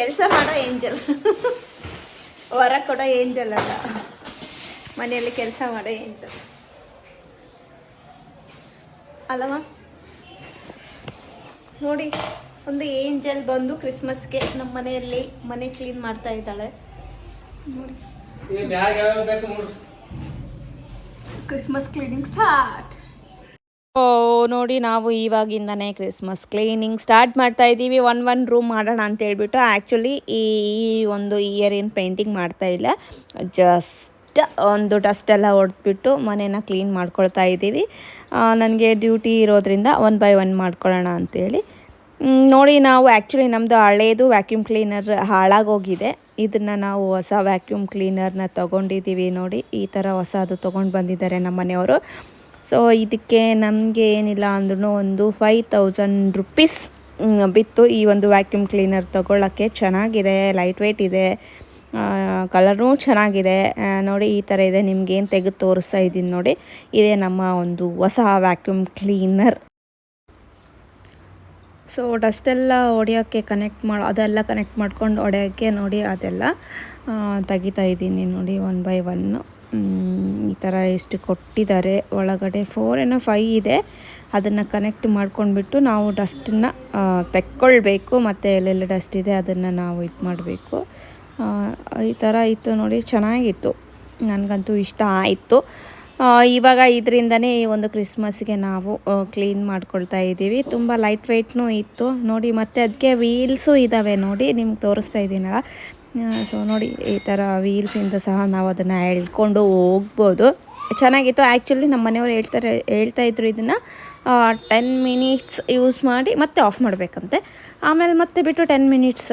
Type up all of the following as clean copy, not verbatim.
ಕೆಲಸ ಮಾಡೋ ಏಂಜಲ್, ಹೊರ ಕೊಡೋ ಏಂಜಲ್ ಅಲ್ಲ, ಮನೆಯಲ್ಲಿ ಕೆಲಸ ಮಾಡೋ ಏಂಜಲ್ ಅಲ್ಲಮ್ಮ. ನೋಡಿ, ಒಂದು ಏಂಜಲ್ ಬಂದು ಕ್ರಿಸ್ಮಸ್ಗೆ ನಮ್ಮ ಮನೆಯಲ್ಲಿ ಮನೆ ಕ್ಲೀನ್ ಮಾಡ್ತಾ ಇದ್ದಾಳೆ ನೋಡಿ. Christmas cleaning start. ನೋಡಿ, ನಾವು ಇವಾಗಿಂದನೇ ಕ್ರಿಸ್ಮಸ್ ಕ್ಲೀನಿಂಗ್ ಸ್ಟಾರ್ಟ್ ಮಾಡ್ತಾ ಇದ್ದೀವಿ. ಒನ್ ರೂಮ್ ಮಾಡೋಣ ಅಂತ ಹೇಳ್ಬಿಟ್ಟು. ಆ್ಯಕ್ಚುಲಿ ಈ ಒಂದು ಇಯರ್ ಏನು ಪೇಂಟಿಂಗ್ ಮಾಡ್ತಾ ಇಲ್ಲ, ಜಸ್ಟ್ ಒಂದು ಡಸ್ಟ್ ಎಲ್ಲ ಹೊಡೆದ್ಬಿಟ್ಟು ಮನೇನ ಕ್ಲೀನ್ ಮಾಡ್ಕೊಳ್ತಾ ಇದ್ದೀವಿ. ನನಗೆ ಡ್ಯೂಟಿ ಇರೋದ್ರಿಂದ 1 by 1 ಮಾಡ್ಕೊಳ್ಳೋಣ ಅಂಥೇಳಿ. ನೋಡಿ, ನಾವು ಆ್ಯಕ್ಚುಲಿ ನಮ್ಮದು ಹಳೇದು ವ್ಯಾಕ್ಯೂಮ್ ಕ್ಲೀನರ್ ಹಾಳಾಗೋಗಿದೆ. ಇದನ್ನು ನಾವು ಹೊಸ ವ್ಯಾಕ್ಯೂಮ್ ಕ್ಲೀನರ್ನ ತೊಗೊಂಡಿದ್ದೀವಿ. ನೋಡಿ, ಈ ಥರ ಹೊಸದು ತೊಗೊಂಡು ಬಂದಿದ್ದಾರೆ ನಮ್ಮ ಮನೆಯವರು. ಸೊ ಇದಕ್ಕೆ ನಮಗೆ ಏನಿಲ್ಲ ಅಂದ್ರೂ ಒಂದು 5000 ರೂಪೀಸ್ ಬಿತ್ತು ಈ ಒಂದು ವ್ಯಾಕ್ಯೂಮ್ ಕ್ಲೀನರ್ ತೊಗೊಳ್ಳೋಕ್ಕೆ. ಚೆನ್ನಾಗಿದೆ, ಲೈಟ್ ವೆಯ್ಟ್ ಇದೆ, ಕಲರೂ ಚೆನ್ನಾಗಿದೆ. ನೋಡಿ, ಈ ಥರ ಇದೆ. ನಿಮ್ಗೇನು ತೆಗೆದು ತೋರಿಸ್ತಾ ಇದ್ದೀನಿ ನೋಡಿ, ಇದೇ ನಮ್ಮ ಒಂದು ಹೊಸ ವ್ಯಾಕ್ಯೂಮ್ ಕ್ಲೀನರ್. ಸೊ ಡಸ್ಟೆಲ್ಲ ಹೊಡೆಯೋಕ್ಕೆ ಅದೆಲ್ಲ ಕನೆಕ್ಟ್ ಮಾಡ್ಕೊಂಡು ಹೊಡೆಯೋಕ್ಕೆ ನೋಡಿ ಅದೆಲ್ಲ ತೆಗಿತಾ ಇದ್ದೀನಿ ನೋಡಿ 1 by 1. ಈ ಥರ ಎಷ್ಟು ಕೊಟ್ಟಿದ್ದಾರೆ ಒಳಗಡೆ 4 ಏನೋ 5 ಇದೆ. ಅದನ್ನು ಕನೆಕ್ಟ್ ಮಾಡ್ಕೊಂಡ್ಬಿಟ್ಟು ನಾವು ಡಸ್ಟನ್ನು ತೆಕ್ಕೊಳ್ಬೇಕು, ಮತ್ತು ಎಲ್ಲೆಲ್ಲ ಡಸ್ಟ್ ಇದೆ ಅದನ್ನು ನಾವು ಇದು ಮಾಡಬೇಕು. ಈ ಥರ ಇತ್ತು ನೋಡಿ, ಚೆನ್ನಾಗಿತ್ತು, ನನಗಂತೂ ಇಷ್ಟ ಆಯಿತು. ಇವಾಗ ಇದರಿಂದನೇ ಈ ಒಂದು ಕ್ರಿಸ್ಮಸ್ಗೆ ನಾವು ಕ್ಲೀನ್ ಮಾಡ್ಕೊಳ್ತಾ ಇದ್ದೀವಿ. ತುಂಬ ಲೈಟ್ ವೆಯ್ಟ್ನೂ ಇತ್ತು ನೋಡಿ, ಮತ್ತು ಅದಕ್ಕೆ ವೀಲ್ಸು ಇದ್ದಾವೆ ನೋಡಿ, ನಿಮ್ಗೆ ತೋರಿಸ್ತಾ ಇದ್ದೀನಲ್ಲ. ಸೊ ನೋಡಿ, ಈ ಥರ ವೀಲ್ಸಿಂದ ಸಹ ನಾವು ಅದನ್ನು ಎಳ್ಕೊಂಡು ಹೋಗ್ಬೋದು. ಚೆನ್ನಾಗಿತ್ತು. ಆ್ಯಕ್ಚುಲಿ ನಮ್ಮ ಮನೆಯವರು ಹೇಳ್ತಾ ಇದ್ರು ಇದನ್ನು 10 ಮಿನಿಟ್ಸ್ ಯೂಸ್ ಮಾಡಿ ಮತ್ತೆ ಆಫ್ ಮಾಡಬೇಕಂತೆ, ಆಮೇಲೆ ಮತ್ತೆ ಬಿಟ್ಟು 10 ಮಿನಿಟ್ಸ್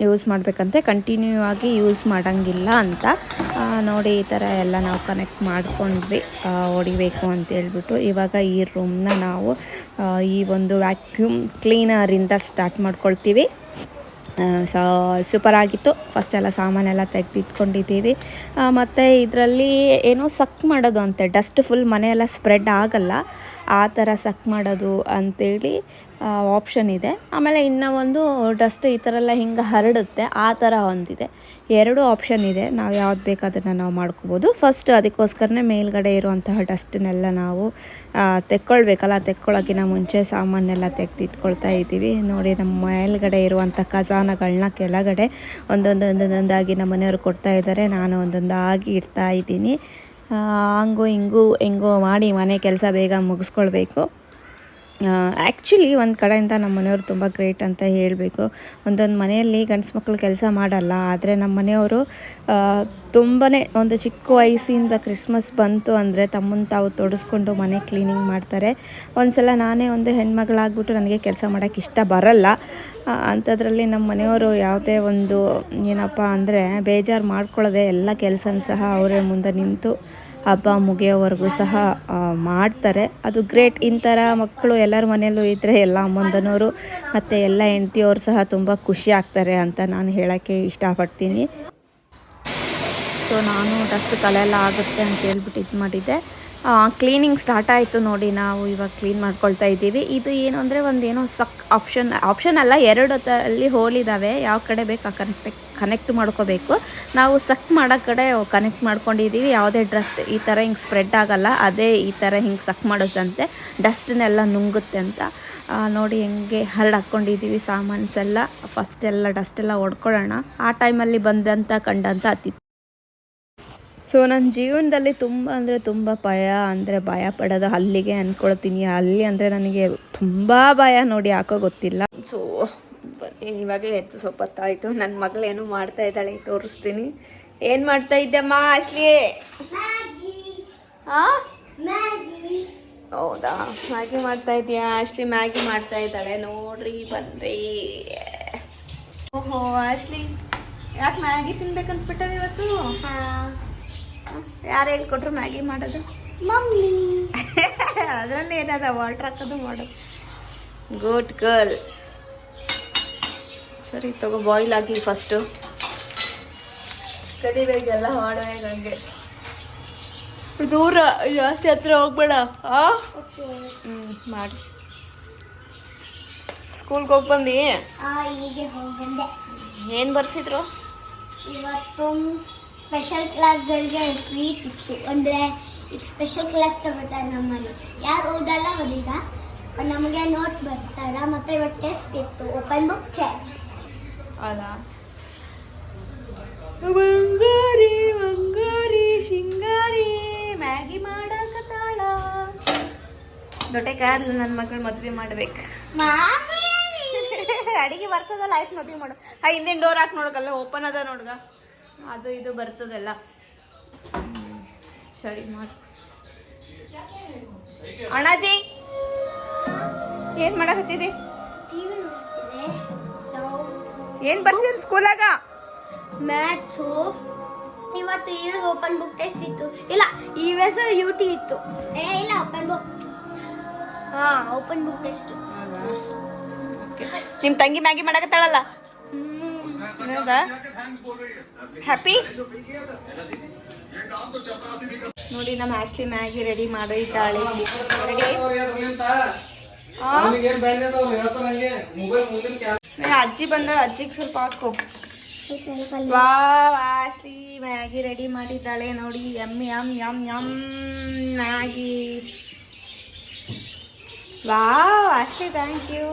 ಯೂಸ್ ಮಾಡಬೇಕಂತೆ, ಕಂಟಿನ್ಯೂ ಆಗಿ ಯೂಸ್ ಮಾಡೋಂಗಿಲ್ಲ ಅಂತ. ನೋಡಿ, ಈ ಥರ ಎಲ್ಲ ನಾವು ಕನೆಕ್ಟ್ ಮಾಡ್ಕೊಂಡ್ವಿ ಹೊಡಿಬೇಕು ಅಂತೇಳ್ಬಿಟ್ಟು. ಇವಾಗ ಈ ರೂಮ್ನ ನಾವು ಈ ಒಂದು ವ್ಯಾಕ್ಯೂಮ್ ಕ್ಲೀನರಿಂದ ಸ್ಟಾರ್ಟ್ ಮಾಡ್ಕೊಳ್ತೀವಿ. ಸೂಪರಾಗಿತ್ತು. ಫಸ್ಟ್ ಎಲ್ಲ ಸಾಮಾನೆಲ್ಲ ತೆಗೆದಿಟ್ಕೊಂಡಿದ್ದೀವಿ. ಮತ್ತು ಇದರಲ್ಲಿ ಏನೋ ಸಕ್ ಮಾಡೋದು ಅಂತೆ, ಡಸ್ಟ್ ಫುಲ್ ಮನೆಯೆಲ್ಲ ಸ್ಪ್ರೆಡ್ ಆಗಲ್ಲ, ಆ ಥರ ಸಕ್ ಮಾಡೋದು ಅಂಥೇಳಿ ಆಪ್ಷನ್ ಇದೆ. ಆಮೇಲೆ ಇನ್ನೂ ಒಂದು ಡಸ್ಟ್ ಈ ಥರ ಎಲ್ಲ ಹಿಂಗೆ ಹರಡುತ್ತೆ, ಆ ಥರ ಒಂದಿದೆ. 2 ಆಪ್ಷನ್ ಇದೆ. ನಾವು ಯಾವ್ದು ಬೇಕು ಅದನ್ನು ನಾವು ಮಾಡ್ಕೋಬೋದು. ಫಸ್ಟ್ ಅದಕ್ಕೋಸ್ಕರನೇ ಮೇಲ್ಗಡೆ ಇರುವಂತಹ ಡಸ್ಟನ್ನೆಲ್ಲ ನಾವು ತೆಕ್ಕೊಳ್ಬೇಕಲ್ಲ, ತೆಕ್ಕೊಳ್ಳೋಕ್ಕಿಂತ ಮುಂಚೆ ಸಾಮಾನೆಲ್ಲ ತೆಗೆದಿಟ್ಕೊಳ್ತಾ ಇದ್ದೀವಿ. ನೋಡಿ, ನಮ್ಮ ಮೇಲ್ಗಡೆ ಇರುವಂಥ ಖಜಾನಗಳನ್ನ ಕೆಳಗಡೆ ಒಂದೊಂದಾಗಿ ನಮ್ಮ ಮನೆಯವರು ಕೊಡ್ತಾ ಇದ್ದಾರೆ, ನಾನು ಒಂದೊಂದಾಗಿ ಇಡ್ತಾ ಇದ್ದೀನಿ. ಹಂಗೂ ಹೆಂಗೋ ಮಾಡಿ ಮನೆ ಕೆಲಸ ಬೇಗ ಮುಗಿಸ್ಕೊಳ್ಬೇಕು. ಆ್ಯಕ್ಚುಲಿ ಒಂದು ಕಡೆಯಿಂದ ನಮ್ಮ ಮನೆಯವರು ತುಂಬ ಗ್ರೇಟ್ ಅಂತ ಹೇಳಬೇಕು. ಒಂದೊಂದು ಮನೆಯಲ್ಲಿ ಗಂಡ್ಸು ಮಕ್ಕಳು ಕೆಲಸ ಮಾಡಲ್ಲ, ಆದರೆ ನಮ್ಮ ಮನೆಯವರು ತುಂಬಾ ಒಂದು ಚಿಕ್ಕ ವಯಸ್ಸಿಂದ ಕ್ರಿಸ್ಮಸ್ ಬಂತು ಅಂದರೆ ತಮ್ಮನ್ನು ತಾವು ತೊಡಸ್ಕೊಂಡು ಮನೆ ಕ್ಲೀನಿಂಗ್ ಮಾಡ್ತಾರೆ. ಒಂದು ಸಲ ನಾನೇ ಒಂದು ಹೆಣ್ಮಗಳಾಗ್ಬಿಟ್ಟು ನನಗೆ ಕೆಲಸ ಮಾಡೋಕ್ಕೆ ಇಷ್ಟ ಬರಲ್ಲ. ಅಂಥದ್ರಲ್ಲಿ ನಮ್ಮ ಮನೆಯವರು ಯಾವುದೇ ಒಂದು ಏನಪ್ಪ ಅಂದರೆ ಬೇಜಾರು ಮಾಡ್ಕೊಳ್ಳೋದೆ ಎಲ್ಲ ಕೆಲಸನ ಸಹ ಅವರೇ ಮುಂದೆ ನಿಂತು ಹಬ್ಬ ಮುಗಿಯೋವರೆಗೂ ಸಹ ಮಾಡ್ತಾರೆ. ಅದು ಗ್ರೇಟ್. ಇಂಥರ ಮಕ್ಕಳು ಎಲ್ಲರ ಮನೆಯಲ್ಲೂ ಇದ್ದರೆ ಎಲ್ಲ ಅಮ್ಮಂದನವರು ಮತ್ತು ಎಲ್ಲ ಹೆಂಡ್ತಿಯವರು ಸಹ ತುಂಬ ಖುಷಿ ಆಗ್ತಾರೆ ಅಂತ ನಾನು ಹೇಳೋಕ್ಕೆ ಇಷ್ಟಪಡ್ತೀನಿ. ಸೊ ನಾನು ಡಸ್ಟ್ ತಲೆಯೆಲ್ಲ ಆಗುತ್ತೆ ಅಂತ ಹೇಳ್ಬಿಟ್ಟು ಇದು ಮಾಡಿದ್ದೆ. ಕ್ಲೀನಿಂಗ್ ಸ್ಟಾರ್ಟ್ ಆಯಿತು ನೋಡಿ. ನಾವು ಇವಾಗ ಕ್ಲೀನ್ ಮಾಡ್ಕೊಳ್ತಾ ಇದ್ದೀವಿ. ಇದು ಏನು ಅಂದರೆ ಒಂದೇನೋ ಸಕ್ ಆಪ್ಷನ್ ಅಲ್ಲ, 2 ಹೋಲ್ ಇದ್ದಾವೆ. ಯಾವ ಕಡೆ ಬೇಕು ಆ ಕನೆಕ್ಟ್ ಮಾಡ್ಕೋಬೇಕು. ನಾವು ಸಕ್ ಮಾಡೋ ಕಡೆ ಕನೆಕ್ಟ್ ಮಾಡ್ಕೊಂಡಿದ್ದೀವಿ. ಯಾವುದೇ ಡಸ್ಟ್ ಈ ಥರ ಹಿಂಗೆ ಸ್ಪ್ರೆಡ್ ಆಗಲ್ಲ, ಅದೇ ಈ ಥರ ಹಿಂಗೆ ಸಕ್ ಮಾಡುತ್ತಂತೆ, ಡಸ್ಟನ್ನೆಲ್ಲ ನುಂಗುತ್ತೆ ಅಂತ. ನೋಡಿ ಹೆಂಗೆ ಹಾಕೊಂಡಿದ್ದೀವಿ ಸಾಮಾನ್ಸೆಲ್ಲ. ಫಸ್ಟ್ ಎಲ್ಲ ಡಸ್ಟೆಲ್ಲ ಹೊಡ್ಕೊಳ್ಳೋಣ. ಆ ಟೈಮಲ್ಲಿ ಕಂಡಂಥ ಅತಿಥಿ. ಸೊ ನನ್ನ ಜೀವನದಲ್ಲಿ ತುಂಬ ಭಯ ಪಡೋದು ಹಲ್ಲಿಗೆ ಅಂದ್ಕೊಳ್ತೀನಿ. ಹಲ್ಲಿ ಅಂದರೆ ನನಗೆ ತುಂಬ ಭಯ ನೋಡಿ, ಯಾಕೋ ಗೊತ್ತಿಲ್ಲ. ಸೊ ಇವಾಗ ಎದ್ದು ಸ್ವಲ್ಪ ಹೊತ್ತಾಯಿತು. ನನ್ನ ಮಗಳೇನು ಮಾಡ್ತಾ ಇದ್ದಾಳೆ ತೋರಿಸ್ತೀನಿ. ಏನು ಮಾಡ್ತಾ ಇದ್ದಮ್ಮ ಅಶ್ಲಿ? ಹೌದಾ, ಮ್ಯಾಗಿ ಮಾಡ್ತಾ ಇದೀಯಾ? ಅಶ್ಲಿ ಮ್ಯಾಗಿ ಮಾಡ್ತಾ ಇದ್ದಾಳೆ ನೋಡ್ರಿ, ಬನ್ರಿ. ಓಹೋ ಅಶ್ಲಿ, ಯಾಕೆ ಮ್ಯಾಗಿ ತಿನ್ಬೇಕಂತ್ಬಿಟ್ಟವೆ ಇವತ್ತು? ಯಾರು ಹೇಳ್ಕೊಟ್ರು ಮ್ಯಾಗಿ ಮಾಡೋದು? ಮಮ್ಮಿ. ಅದರಲ್ಲಿ ಏನದ ವಾಟ್ರ್ ಹಾಕೋದು ಮಾಡೋದು. Good girl. ಸರಿ ತಗೋ, ಬಾಯ್ಲ್ ಆಗಲಿ ಫಸ್ಟು. ಕಲಿಬೇಕೆಲ್ಲ ಮಾಡುವಾಗ ಹಂಗೆ. ದೂರ ಜಾಸ್ತಿ ಹತ್ರ ಹೋಗ್ಬೇಡ. ಮಾಡಿ. ಸ್ಕೂಲ್ಗೆ ಹೋಗಿ ಬಂದು ಏನು ಬರ್ಸಿದ್ರು? ಇವತ್ತು ಸ್ಪೆಷಲ್ ಕ್ಲಾಸ್ಗಳಿಗೆ ಟ್ರೀಟ್ ಇತ್ತು. ಅಂದರೆ ಈಗ ಸ್ಪೆಷಲ್ ಕ್ಲಾಸ್ ತಗೋತಾರೆ ನಮ್ಮಲ್ಲಿ. ಯಾರು ಓದಲ್ಲ ಅವರೀಗ ನಮಗೆ ನೋಟ್ ಬರ್ಸಾರ. ಮತ್ತು ಇವತ್ತು ಟೆಸ್ಟ್ ಇತ್ತು, ಓಪನ್ ಬುಕ್ ಟೆಸ್ಟ್. ಹೌದಾ? ಬಂಗಾರಿ ಬಂಗಾರಿ ಶಿಂಗಾರಿ ಮ್ಯಾಗಿ ಮಾಡಕತ್ತಾಳ. ದೊಡ್ಡ ಕಾರ್ ನನ್ನ ಮಗಳು ಮದ್ವೆ ಮಾಡ್ಬೇಕು. ಅಡಿಗೆ ಬರ್ತದಲ್ಲ, ಆಯ್ತು ಮದ್ವೆ ಮಾಡು. ಹಿಂದಿನ ಡೋರ್ ಹಾಕಿ ನೋಡಕಲ್ಲ, ಓಪನ್ ಅದ ನೋಡ್ಗ, ಅದು ಇದು ಬರ್ತದಲ್ಲ. ಸರಿ ಮಾಡಿ. ಅಣ್ಣಾಜಿ ಏನ್ ಮಾಡಕತ್ತಿದಿ? ಏನ್ ಬರ್ಸಿದ್ರು ಸ್ಕೂಲಾಗ? ಮ್ಯಾಥ್ಸು. ಇವತ್ತು ಈಗ ಓಪನ್ ಬುಕ್ ಟೆಸ್ಟ್ ಇತ್ತು. ಇಲ್ಲ EVS UT ಇತ್ತು. ಇಲ್ಲ open book. Open book test. ನಿಮ್ ತಂಗಿ ಮ್ಯಾಗಿ ಮಾಡಕತ್ತಾಳಲ್ಲ, ಹ್ಯಾಪಿ ನೋಡಿ. ನಮ್ಮ ಆಶ್ಲಿ ಮ್ಯಾಗಿ ರೆಡಿ ಮಾಡಿದ್ದಾಳೆ. ಅಜ್ಜಿ ಬಂದಾಳ, ಅಜ್ಜಿಗೆ ಸ್ವಲ್ಪ ಹಾಕೋ. ವಾವ್, ಆಶ್ಲಿ ಮ್ಯಾಗಿ ರೆಡಿ ಮಾಡಿದ್ದಾಳೆ ನೋಡಿ. Yum yum yum yum Maggi. Wow Ashley, thank you.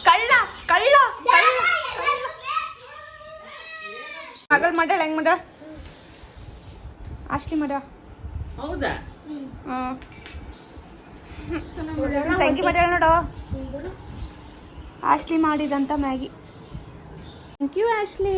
ಕಳ್ಳ ಕಳ್ಳ ಕಳ್ಳ ಮಗಳು ಮಾಡ್ಯಾಳ. ಹೆಂಗ್ ಮಾಡ ಆಶ್ಲಿ ಮಾಡ? ಹೌದಾ? ತಂಗಿ ಮಾಡ್ಯಾಳ ನೋಡು, ಆಶ್ಲಿ ಮಾಡಿದಂತ ಮ್ಯಾಗಿ. Thank you ಆಶ್ಲಿ.